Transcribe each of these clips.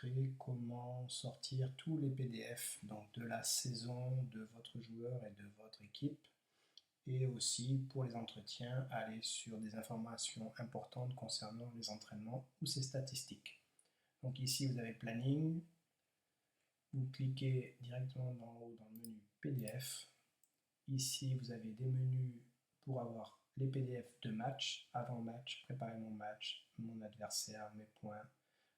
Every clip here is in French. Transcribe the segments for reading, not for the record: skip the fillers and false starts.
montrer comment sortir tous les PDF donc de la saison de votre joueur et de votre équipe, et aussi pour les entretiens aller sur des informations importantes concernant les entraînements ou ses statistiques. Donc ici vous avez planning, vous cliquez directement en haut dans le menu PDF. Ici vous avez des menus pour avoir les PDF de match, avant match, préparer mon match, mon adversaire, mes points.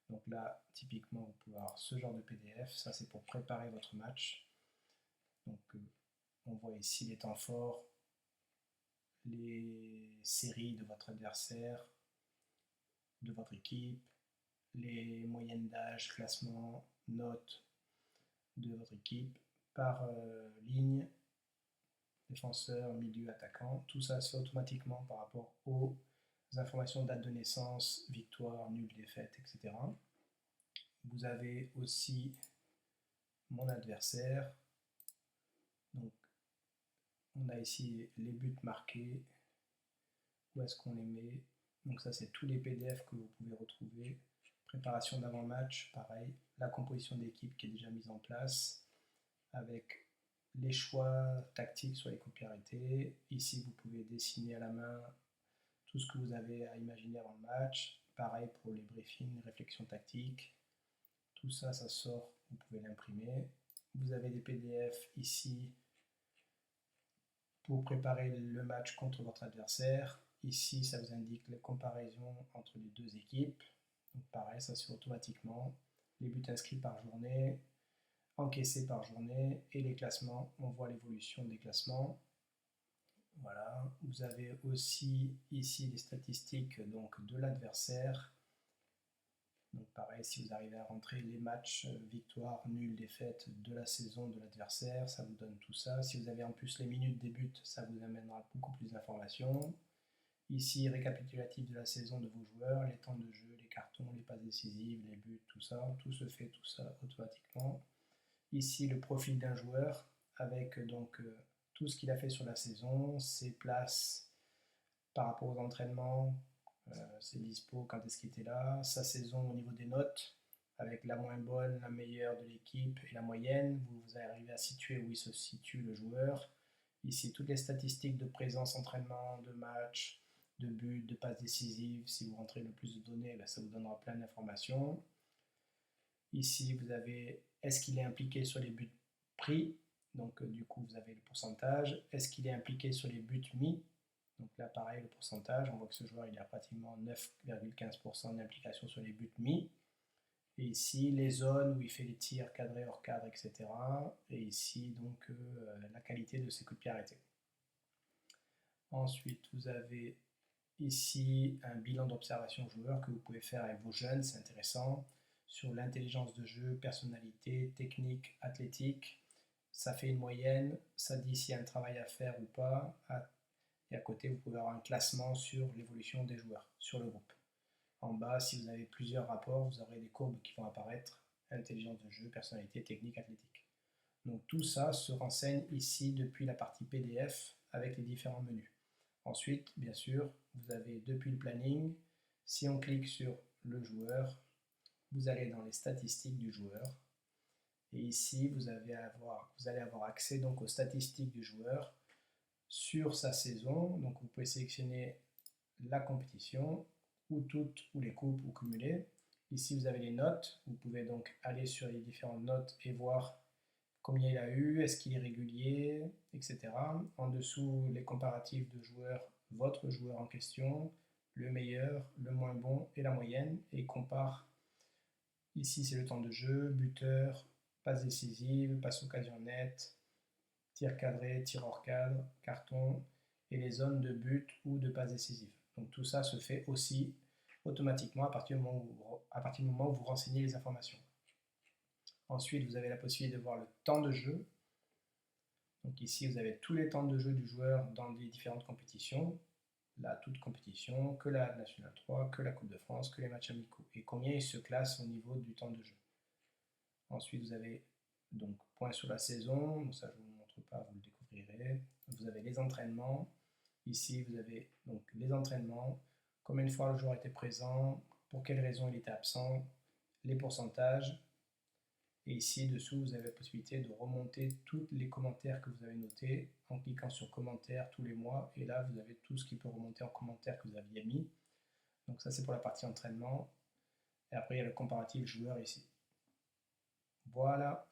Donc là, typiquement, vous pouvez avoir ce genre de PDF. Ça, c'est pour préparer votre match. Donc, on voit ici les temps forts, les séries de votre adversaire, de votre équipe, les moyennes d'âge, classement, notes de votre équipe, par ligne, défenseur, milieu, attaquant. Tout ça se fait automatiquement par rapport aux informations date de naissance, victoire, nul, défaite, etc. Vous avez aussi mon adversaire. Donc, on a ici les buts marqués. Où est-ce qu'on les met? Donc ça, c'est tous les PDF que vous pouvez retrouver. Préparation d'avant-match, pareil. La composition d'équipe qui est déjà mise en place avec les choix tactiques sur les coups de pied arrêtés. Ici, vous pouvez dessiner à la main tout ce que vous avez à imaginer avant le match. Pareil pour les briefings, les réflexions tactiques. Tout ça, ça sort, vous pouvez l'imprimer. Vous avez des PDF ici pour préparer le match contre votre adversaire. Ici, ça vous indique les comparaisons entre les deux équipes. Donc pareil, ça se fait automatiquement. Les buts inscrits par journée, encaissés par journée et les classements. On voit l'évolution des classements. Voilà. Vous avez aussi ici les statistiques donc, de l'adversaire. Donc pareil, si vous arrivez à rentrer les matchs, victoire, nul, défaite de la saison de l'adversaire, ça vous donne tout ça. Si vous avez en plus les minutes des buts, ça vous amènera beaucoup plus d'informations. Ici, récapitulatif de la saison de vos joueurs, les temps de jeu, les cartons, les passes décisives, les buts, tout ça. Tout se fait, tout ça automatiquement. Ici, le profil d'un joueur avec donc tout ce qu'il a fait sur la saison, ses places par rapport aux entraînements, ses dispo, quand est-ce qu'il était là, sa saison au niveau des notes, avec la moins bonne, la meilleure de l'équipe et la moyenne. Vous arrivez à situer où il se situe le joueur. Ici, toutes les statistiques de présence, entraînement, de match, de but, de passes décisives. Si vous rentrez le plus de données, ça vous donnera plein d'informations. Ici, vous avez est-ce qu'il est impliqué sur les buts pris. Donc, du coup, vous avez le pourcentage. Est-ce qu'il est impliqué sur les buts mis? Donc là, pareil, le pourcentage. On voit que ce joueur, il a pratiquement 9,15% d'implication sur les buts mis. Et ici, les zones où il fait les tirs cadrés, hors cadre, etc. Et ici, donc, la qualité de ses coups de pied arrêtés. Ensuite, vous avez ici un bilan d'observation joueur que vous pouvez faire avec vos jeunes, c'est intéressant, sur l'intelligence de jeu, personnalité, technique, athlétique. Ça fait une moyenne, ça dit s'il y a un travail à faire ou pas. Et à côté, vous pouvez avoir un classement sur l'évolution des joueurs, sur le groupe. En bas, si vous avez plusieurs rapports, vous aurez des courbes qui vont apparaître, intelligence de jeu, personnalité, technique, athlétique. Donc tout ça se renseigne ici depuis la partie PDF avec les différents menus. Ensuite, bien sûr, vous avez depuis le planning, si on clique sur le joueur, vous allez dans les statistiques du joueur. Et ici, vous allez avoir accès donc aux statistiques du joueur sur sa saison. Donc vous pouvez sélectionner la compétition, ou toutes, ou les coupes, ou cumulées. Ici, vous avez les notes. Vous pouvez donc aller sur les différentes notes et voir combien il a eu, est-ce qu'il est régulier, etc. En dessous, les comparatifs de joueurs, votre joueur en question, le meilleur, le moins bon et la moyenne. Et il compare, ici c'est le temps de jeu, buteur, passe décisive, passe occasion nette, tir cadré, tir hors cadre, carton, et les zones de but ou de passe décisive. Donc tout ça se fait aussi automatiquement à partir du moment où vous renseignez les informations. Ensuite, vous avez la possibilité de voir le temps de jeu. Donc ici, vous avez tous les temps de jeu du joueur dans les différentes compétitions. Là, toute compétition, que la National 3, que la Coupe de France, que les matchs amicaux. Et combien il se classe au niveau du temps de jeu. Ensuite, vous avez donc point sur la saison. Donc ça, je ne vous montre pas, vous le découvrirez. Vous avez les entraînements. Ici, vous avez donc les entraînements. Combien de fois le joueur était présent, pour quelles raisons il était absent, les pourcentages. Et ici dessous, vous avez la possibilité de remonter tous les commentaires que vous avez notés en cliquant sur commentaires tous les mois. Et là, vous avez tout ce qui peut remonter en commentaire que vous aviez mis. Donc ça, c'est pour la partie entraînement. Et après, il y a le comparatif joueur ici. Voilà.